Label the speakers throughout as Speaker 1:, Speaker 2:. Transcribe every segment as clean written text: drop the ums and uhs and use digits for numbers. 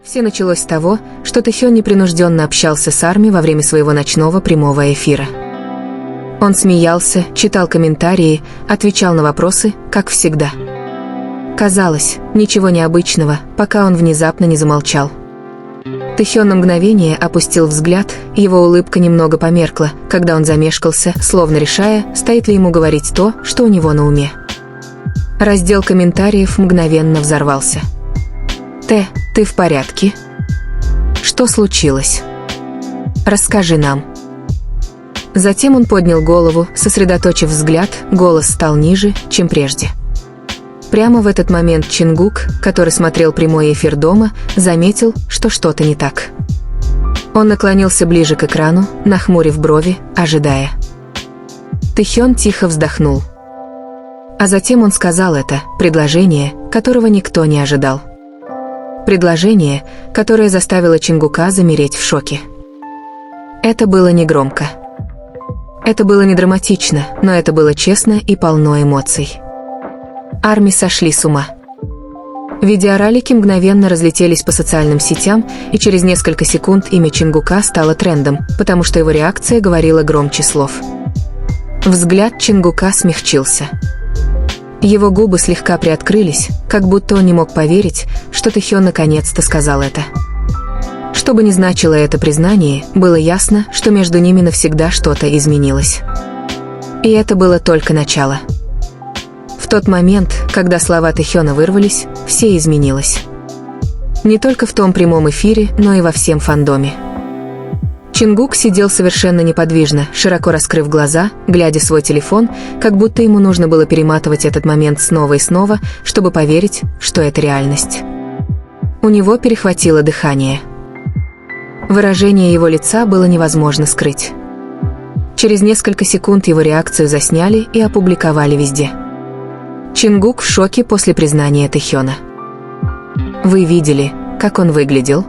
Speaker 1: Все началось с того, что Тэхён непринужденно общался с Арми во время своего ночного прямого эфира. Он смеялся, читал комментарии, отвечал на вопросы, как всегда. Казалось, ничего необычного, пока он внезапно не замолчал. Тэхён на мгновение опустил взгляд, его улыбка немного померкла, когда он замешкался, словно решая, стоит ли ему говорить то, что у него на уме. Раздел комментариев мгновенно взорвался. Ты в порядке? Что случилось? Расскажи нам». Затем он поднял голову, сосредоточив взгляд, голос стал ниже, чем прежде. Прямо в этот момент Чингук, который смотрел прямой эфир дома, заметил, что что-то не так. Он наклонился ближе к экрану, нахмурив брови, ожидая. Тэхён тихо вздохнул. А затем он сказал это, предложение, которого никто не ожидал. Предложение, которое заставило Чингука замереть в шоке. Это было не громко. Это было не драматично, но это было честно и полно эмоций. Арми сошли с ума. Видеоролики мгновенно разлетелись по социальным сетям, и через несколько секунд имя Чингука стало трендом, потому что его реакция говорила громче слов. Взгляд Чингука смягчился. Его губы слегка приоткрылись, как будто он не мог поверить, что Тэхён наконец-то сказал это. Что бы ни значило это признание, было ясно, что между ними навсегда что-то изменилось. И это было только начало. В тот момент, когда слова Тэхёна вырвались, все изменилось. Не только в том прямом эфире, но и во всем фандоме. Чингук сидел совершенно неподвижно, широко раскрыв глаза, глядя в свой телефон, как будто ему нужно было перематывать этот момент снова и снова, чтобы поверить, что это реальность. У него перехватило дыхание. Выражение его лица было невозможно скрыть. Через несколько секунд его реакцию засняли и опубликовали везде. Чингук в шоке после признания Тэхёна. Вы видели, как он выглядел?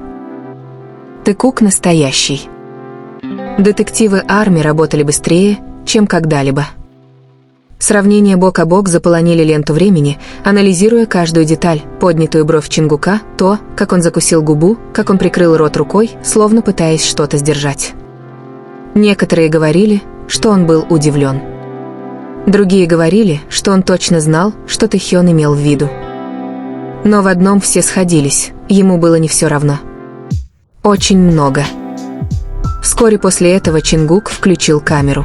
Speaker 1: Тэкук настоящий. Детективы Арми работали быстрее, чем когда-либо. Сравнения бок о бок заполонили ленту времени, анализируя каждую деталь, поднятую бровь Чингука, то, как он закусил губу, как он прикрыл рот рукой, словно пытаясь что-то сдержать. Некоторые говорили, что он был удивлен. Другие говорили, что он точно знал, что Тэхён имел в виду. Но в одном все сходились, ему было не все равно. Очень много. Вскоре после этого Чингук включил камеру.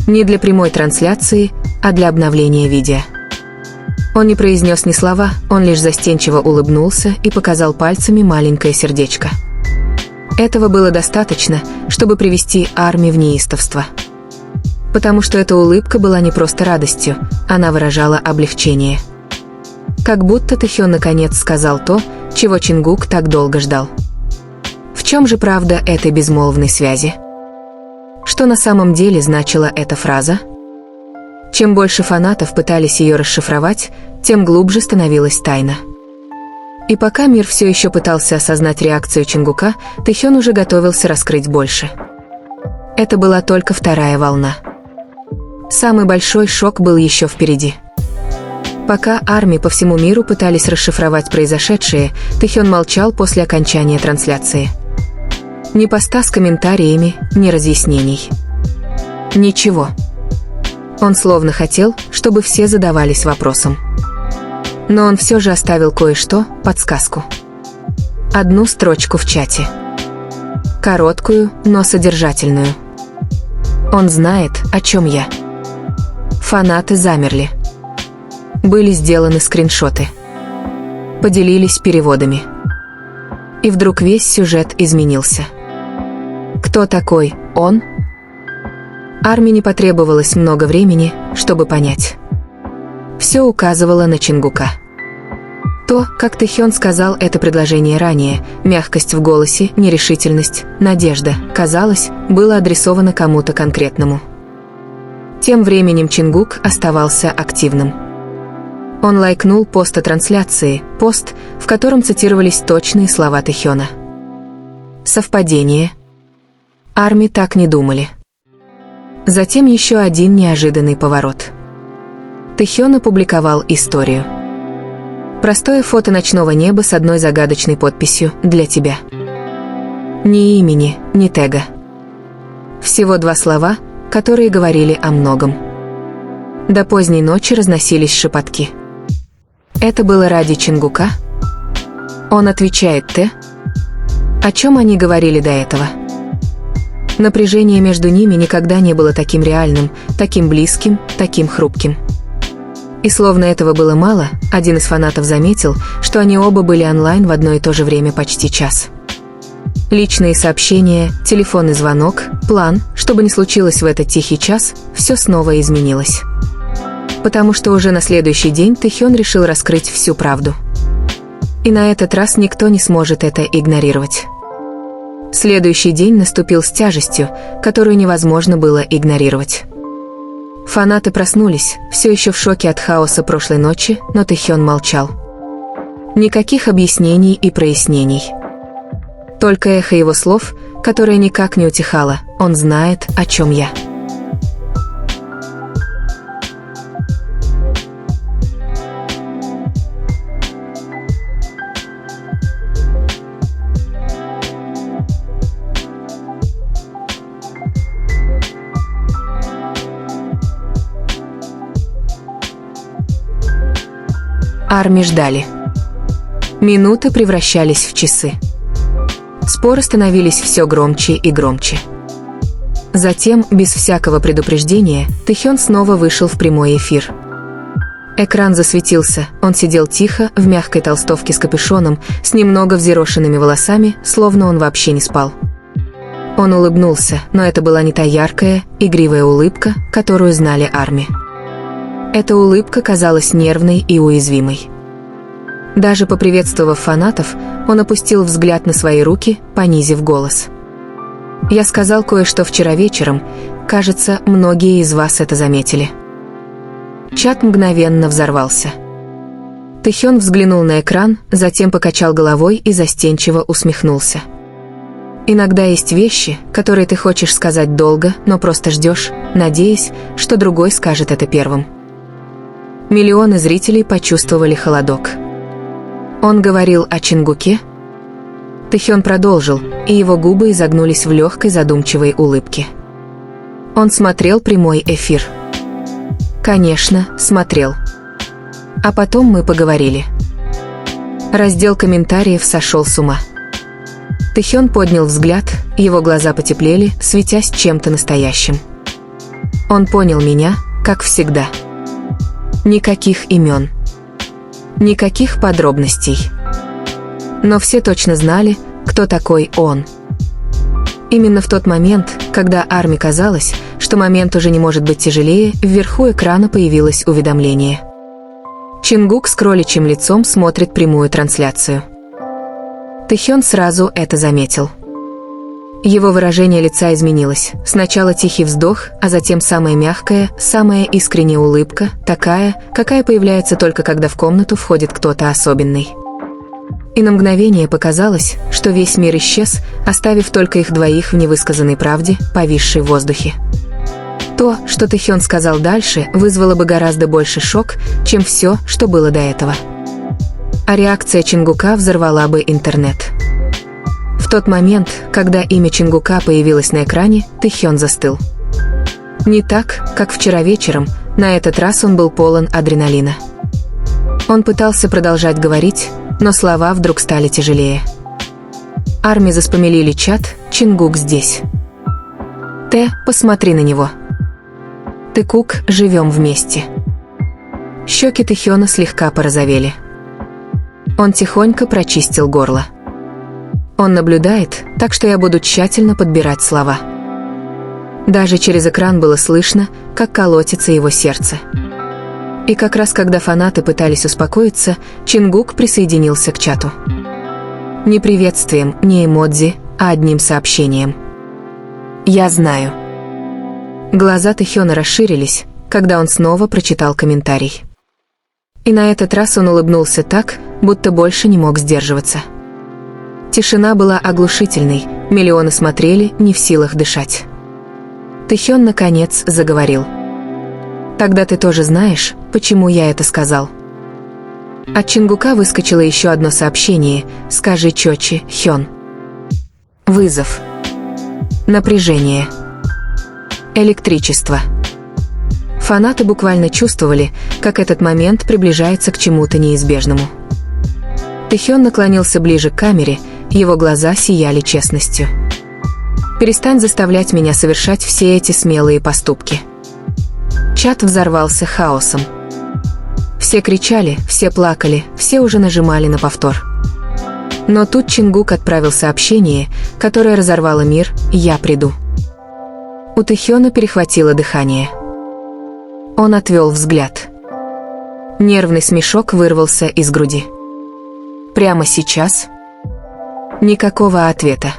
Speaker 1: Не для прямой трансляции, а для обновления видео. Он не произнес ни слова, он лишь застенчиво улыбнулся и показал пальцами маленькое сердечко. Этого было достаточно, чтобы привести Арми в неистовство. Потому что эта улыбка была не просто радостью, она выражала облегчение. Как будто Тэхён наконец сказал то, чего Чингук так долго ждал. В чем же правда этой безмолвной связи? Что на самом деле значила эта фраза? Чем больше фанатов пытались ее расшифровать, тем глубже становилась тайна. И пока мир все еще пытался осознать реакцию Чингука, Тэхён уже готовился раскрыть больше. Это была только вторая волна. Самый большой шок был еще впереди. Пока Арми по всему миру пытались расшифровать произошедшее, Тэхён молчал после окончания трансляции. Ни поста с комментариями, ни разъяснений. Ничего. Он словно хотел, чтобы все задавались вопросом. Но он все же оставил кое-что, подсказку. Одну строчку в чате. Короткую, но содержательную. Он знает, о чем я. Фанаты замерли. Были сделаны скриншоты. Поделились переводами. И вдруг весь сюжет изменился. Кто такой он? Арми не потребовалось много времени, чтобы понять. Все указывало на Чингука. То, как Тэхён сказал это предложение ранее, мягкость в голосе, нерешительность, надежда, казалось, было адресовано кому-то конкретному. Тем временем Чингук оставался активным. Он лайкнул пост о трансляции, пост, в котором цитировались точные слова Тэхёна. Совпадение? Арми так не думали. Затем еще один неожиданный поворот. Тэхён опубликовал историю. Простое фото ночного неба с одной загадочной подписью «Для тебя». Ни имени, ни тега. Всего 2 слова, которые говорили о многом. До поздней ночи разносились шепотки. Это было ради Чингука? Он отвечает «Т». О чем они говорили до этого? Напряжение между ними никогда не было таким реальным, таким близким, таким хрупким. И словно этого было мало, один из фанатов заметил, что они оба были онлайн в одно и то же время почти час. Личные сообщения, телефонный звонок, план, что бы ни случилось в этот тихий час, все снова изменилось. Потому что уже на следующий день Тэхён решил раскрыть всю правду. И на этот раз никто не сможет это игнорировать. Следующий день наступил с тяжестью, которую невозможно было игнорировать. Фанаты проснулись, все еще в шоке от хаоса прошлой ночи, но Тэхён молчал. Никаких объяснений и прояснений. Только эхо его слов, которое никак не утихало. Он знает, о чем я. Арми ждали. Минуты превращались в часы. Споры становились все громче и громче. Затем, без всякого предупреждения, Тэхён снова вышел в прямой эфир. Экран засветился, он сидел тихо, в мягкой толстовке с капюшоном, с немного взъерошенными волосами, словно он вообще не спал. Он улыбнулся, но это была не та яркая, игривая улыбка, которую знали Арми. Эта улыбка казалась нервной и уязвимой. Даже поприветствовав фанатов, он опустил взгляд на свои руки, понизив голос. «Я сказал кое-что вчера вечером. Кажется, многие из вас это заметили». Чат мгновенно взорвался. Тэхён взглянул на экран, затем покачал головой и застенчиво усмехнулся. «Иногда есть вещи, которые ты хочешь сказать долго, но просто ждешь, надеясь, что другой скажет это первым». Миллионы зрителей почувствовали холодок. Он говорил о Чингуке? Тэхён продолжил, и его губы изогнулись в легкой задумчивой улыбке. Он смотрел прямой эфир. Конечно, смотрел. А потом мы поговорили. Раздел комментариев сошел с ума. Тэхён поднял взгляд, его глаза потеплели, светясь чем-то настоящим. Он понял меня, как всегда. Никаких имен. Никаких подробностей. Но все точно знали, кто такой он. Именно в тот момент, когда Арми казалось, что момент уже не может быть тяжелее, вверху экрана появилось уведомление. Чингук с кроличьим лицом смотрит прямую трансляцию. Тэхён сразу это заметил. Его выражение лица изменилось. Сначала тихий вздох, а затем самая мягкая, самая искренняя улыбка, такая, какая появляется только когда в комнату входит кто-то особенный. И на мгновение показалось, что весь мир исчез, оставив только их двоих в невысказанной правде, повисшей в воздухе. То, что Тэхён сказал дальше, вызвало бы гораздо больше шок, чем все, что было до этого. А реакция Чингука взорвала бы интернет. В тот момент, когда имя Чингука появилось на экране, Тэхён застыл. Не так, как вчера вечером, на этот раз он был полон адреналина. Он пытался продолжать говорить, но слова вдруг стали тяжелее. Арми заспамилили чат, Чингук здесь. Т, посмотри на него. Тэкук, живем вместе. Щеки Тэхёна слегка порозовели. Он тихонько прочистил горло. Он наблюдает, так что я буду тщательно подбирать слова. Даже через экран было слышно, как колотится его сердце. И как раз когда фанаты пытались успокоиться, Чингук присоединился к чату. Не приветствием, не эмодзи, а одним сообщением. «Я знаю». Глаза Тэхёна расширились, когда он снова прочитал комментарий. И на этот раз он улыбнулся так, будто больше не мог сдерживаться. Тишина была оглушительной, миллионы смотрели, не в силах дышать. Тэхён наконец заговорил. «Тогда ты тоже знаешь, почему я это сказал». От Чингука выскочило еще одно сообщение: «Скажи Чочи, Хён». Вызов. Напряжение. Электричество. Фанаты буквально чувствовали, как этот момент приближается к чему-то неизбежному. Тэхён наклонился ближе к камере, его глаза сияли честностью. «Перестань заставлять меня совершать все эти смелые поступки». Чат взорвался хаосом. Все кричали, все плакали, все уже нажимали на повтор. Но тут Чингук отправил сообщение, которое разорвало мир: «Я приду». У Тэхёна перехватило дыхание. Он отвел взгляд. Нервный смешок вырвался из груди. Прямо сейчас? Никакого ответа.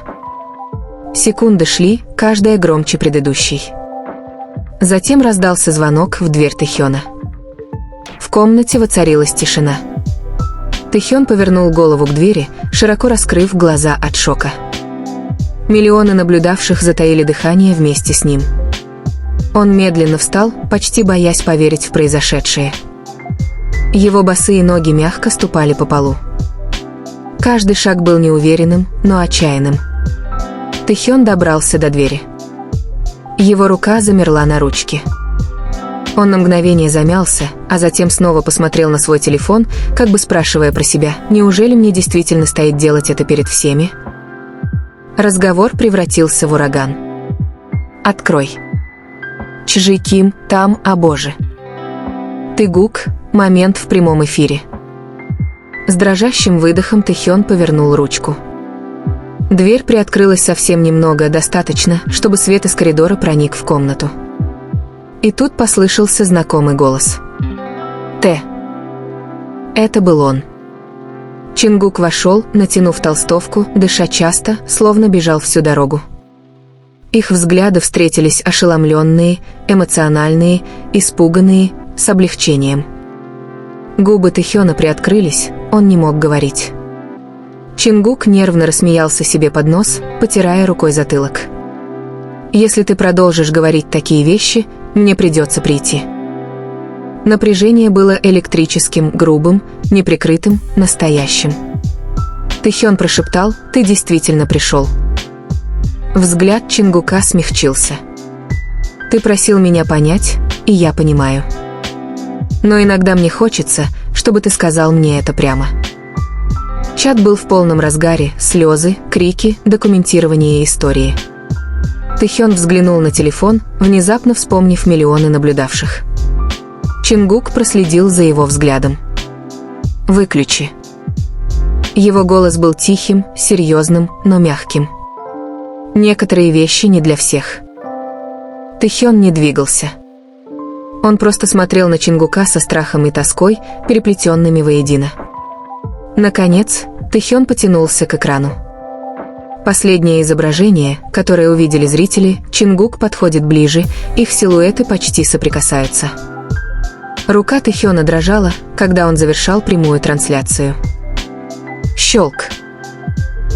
Speaker 1: Секунды шли, каждая громче предыдущей. Затем раздался звонок в дверь Тэхёна. В комнате воцарилась тишина. Тэхён повернул голову к двери, широко раскрыв глаза от шока. Миллионы наблюдавших затаили дыхание вместе с ним. Он медленно встал, почти боясь поверить в произошедшее. Его босые ноги мягко ступали по полу. Каждый шаг был неуверенным, но отчаянным. Тэхён добрался до двери. Его рука замерла на ручке. Он на мгновение замялся, а затем снова посмотрел на свой телефон, как бы спрашивая про себя: «Неужели мне действительно стоит делать это перед всеми?» Разговор превратился в ураган. «Открой». Чжи Ким, там, о боже. Тэгук, момент в прямом эфире. С дрожащим выдохом Тэхён повернул ручку. Дверь приоткрылась совсем немного, достаточно, чтобы свет из коридора проник в комнату. И тут послышался знакомый голос. «Т». Это был он. Чингук вошел, натянув толстовку, дыша часто, словно бежал всю дорогу. Их взгляды встретились ошеломленные, эмоциональные, испуганные, с облегчением. Губы Тэхёна приоткрылись, он не мог говорить. Чингук нервно рассмеялся себе под нос, потирая рукой затылок. «Если ты продолжишь говорить такие вещи, мне придется прийти». Напряжение было электрическим, грубым, неприкрытым, настоящим. Тэхён прошептал: «Ты действительно пришел». Взгляд Чингука смягчился. «Ты просил меня понять, и я понимаю. Но иногда мне хочется, чтобы ты сказал мне это прямо». Чат был в полном разгаре: слезы, крики, документирование истории. Тэхён взглянул на телефон, внезапно вспомнив миллионы наблюдавших. Чингук проследил за его взглядом. «Выключи». Его голос был тихим, серьезным, но мягким. «Некоторые вещи не для всех». Тэхён не двигался. Он просто смотрел на Чингука со страхом и тоской, переплетенными воедино. Наконец, Тэхён потянулся к экрану. Последнее изображение, которое увидели зрители: Чингук подходит ближе, их силуэты почти соприкасаются. Рука Тэхёна дрожала, когда он завершал прямую трансляцию. Щелк.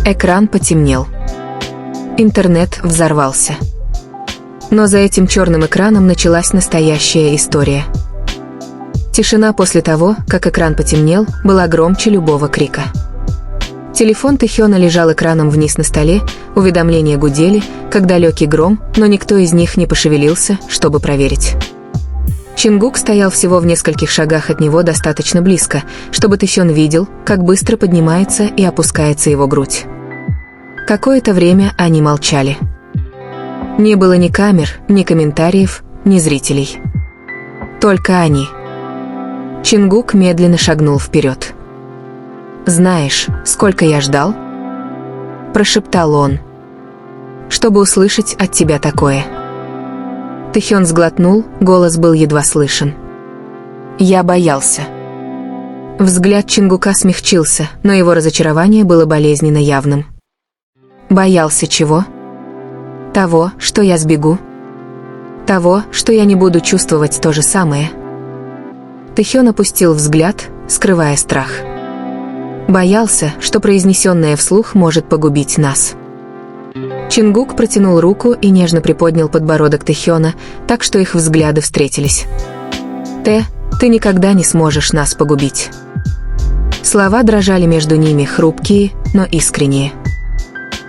Speaker 1: Экран потемнел. Интернет взорвался. Но за этим черным экраном началась настоящая история. Тишина после того, как экран потемнел, была громче любого крика. Телефон Тэхёна лежал экраном вниз на столе, уведомления гудели, как далекий гром, но никто из них не пошевелился, чтобы проверить. Чингук стоял всего в нескольких шагах от него, достаточно близко, чтобы Тэхён видел, как быстро поднимается и опускается его грудь. Какое-то время они молчали. Не было ни камер, ни комментариев, ни зрителей. Только они. Чингук медленно шагнул вперед. «Знаешь, сколько я ждал?» – прошептал он. «Чтобы услышать от тебя такое». Тэхён сглотнул, голос был едва слышен. «Я боялся». Взгляд Чингука смягчился, но его разочарование было болезненно явным. «Боялся чего?» «Того, что я сбегу. Того, что я не буду чувствовать то же самое». Тэхён опустил взгляд, скрывая страх. Боялся, что произнесенное вслух может погубить нас. Чингук протянул руку и нежно приподнял подбородок Тэхёна, так что их взгляды встретились. «Ты никогда не сможешь нас погубить». Слова дрожали между ними, хрупкие, но искренние.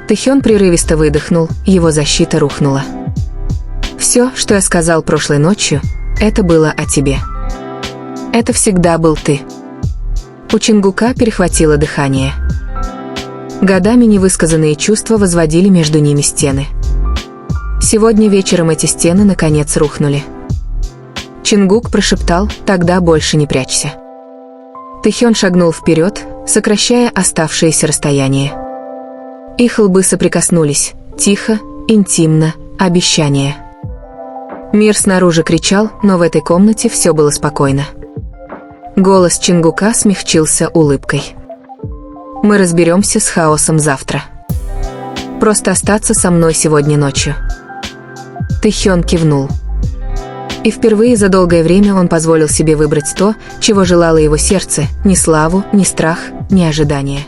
Speaker 1: Тэхён прерывисто выдохнул, его защита рухнула. «Все, что я сказал прошлой ночью, это было о тебе. Это всегда был ты». У Чингука перехватило дыхание. Годами невысказанные чувства возводили между ними стены. Сегодня вечером эти стены наконец рухнули. Чингук прошептал: «Тогда больше не прячься». Тэхён шагнул вперед, сокращая оставшееся расстояние. Их лбы соприкоснулись, тихо, интимно, обещание. Мир снаружи кричал, но в этой комнате все было спокойно. Голос Чингука смягчился улыбкой. «Мы разберемся с хаосом завтра. Просто остаться со мной сегодня ночью». Тэхён кивнул. И впервые за долгое время он позволил себе выбрать то, чего желало его сердце: ни славу, ни страх, ни ожидание.